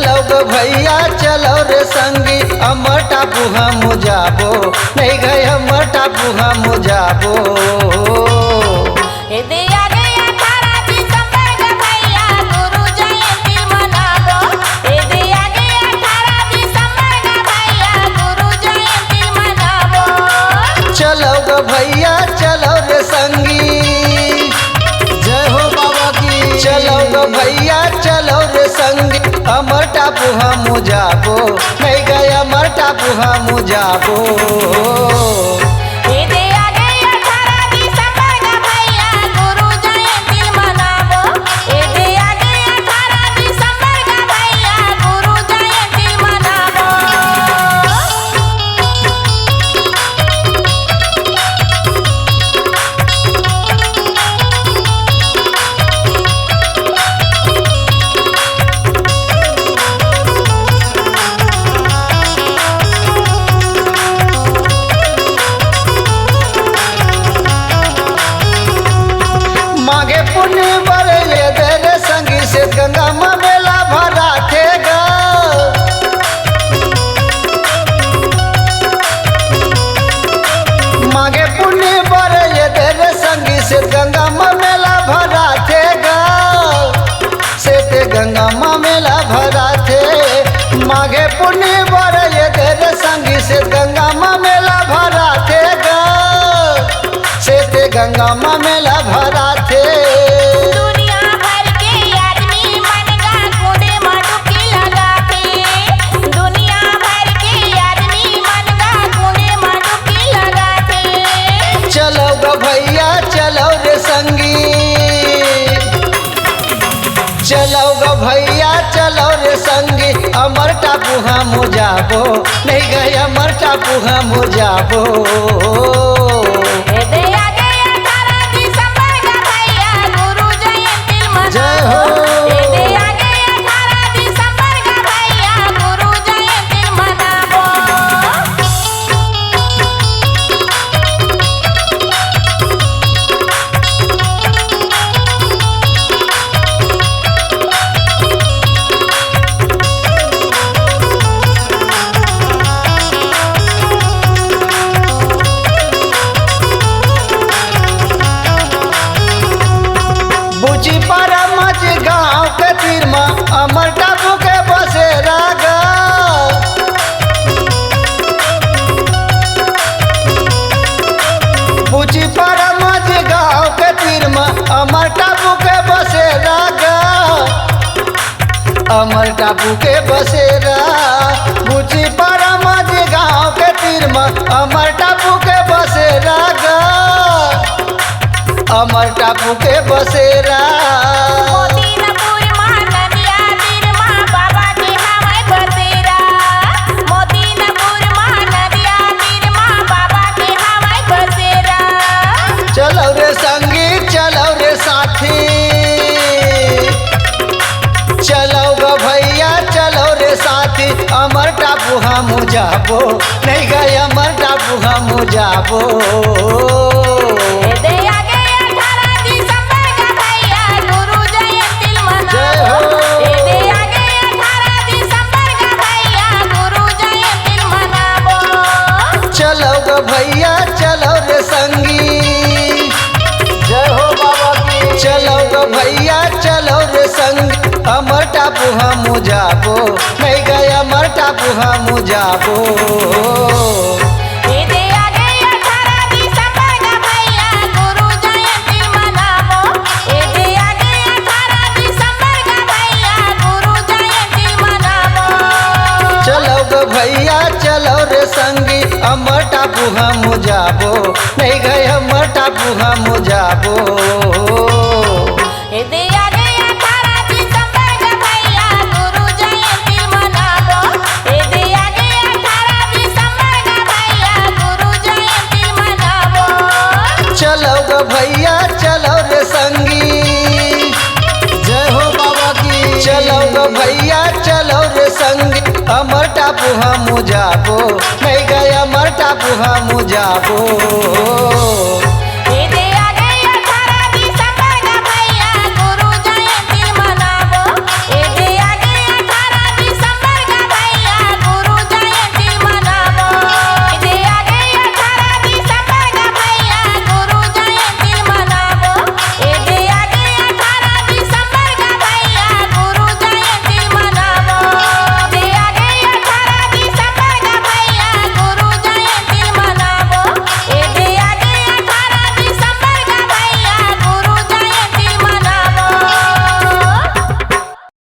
चलो गो भैया चलो रे संगी अमर टापू हम जाबो, नहीं गए अमर टापू हम जाबो। चलो गो भैया चलो रे संगी, जय हो बाबा की। चलो गो भैया चलो रे संगी अमर टापू हम जाबो, नहीं गए अमर टापू हम जाबो। मागे पुण्य बड़े तेरे संगी से गंगा माँ मेला भरा थेगा। मागे पुण्य बड़े तेरे संगी से गंगा माँ मेला भरा थेगा, से ते गंगा माँ मेला भरा थे। मागे पुण्य बड़े तेरे संगी से गंगा माँ मेला भरा थेगा, से ते गंगा माँ मेला भरा थे। दुनिया भर के आदमी मनगा कूदे मडुकी लगाते, दुनिया भर के आदमी मनगा कूदे मडुकी लगाते। चलो गो भैया चलो रे संगी, चलो गो भैया चलो रे संगी अमर टापू हम जाबो, नहीं गए अमर टापू हम जाबो। जय हो। बुची पारा मच गाँव के तीर में अमर टापू के बसेरा गा। बुची पारा मच गाँव के तीर में अमर टापू के बसेरा गा, अमर टापू के बसेरा। बुची पारा मच गाँव के तीर में अमर टापू के बसेरा गा, अमर टापू के बसेरा। मोतीनपुर महानदिया बीरमा बाबा के हवाई बसेरा, मोतीनपुर महानदिया बीरमा बाबा के हवाई बसेरा। चलो रे संगी चलो रे साथी, चलो गो भैया चलो रे साथी अमर टापू हम जाबो, नहीं गए अमर टापू हम जाबो। जय हो। चलो गो भैया चलो रे संगी, जय हो बाबा की। चलो गो भैया चलो रे संगी अमर टापू हम जाबो, नहीं गए अमर टापू हम जाबो। चलो गो भैया चलो रे संगी अमर टापू हम जाबो, नहीं गए अमर टापू हम जाबो। चलो गो भैया चलो रे संगी, जय हो बाबा की। चलो गो भैया चलो रे संगी अमर टापू हम जाबो, नहीं गए अमर टापू हम जाबो।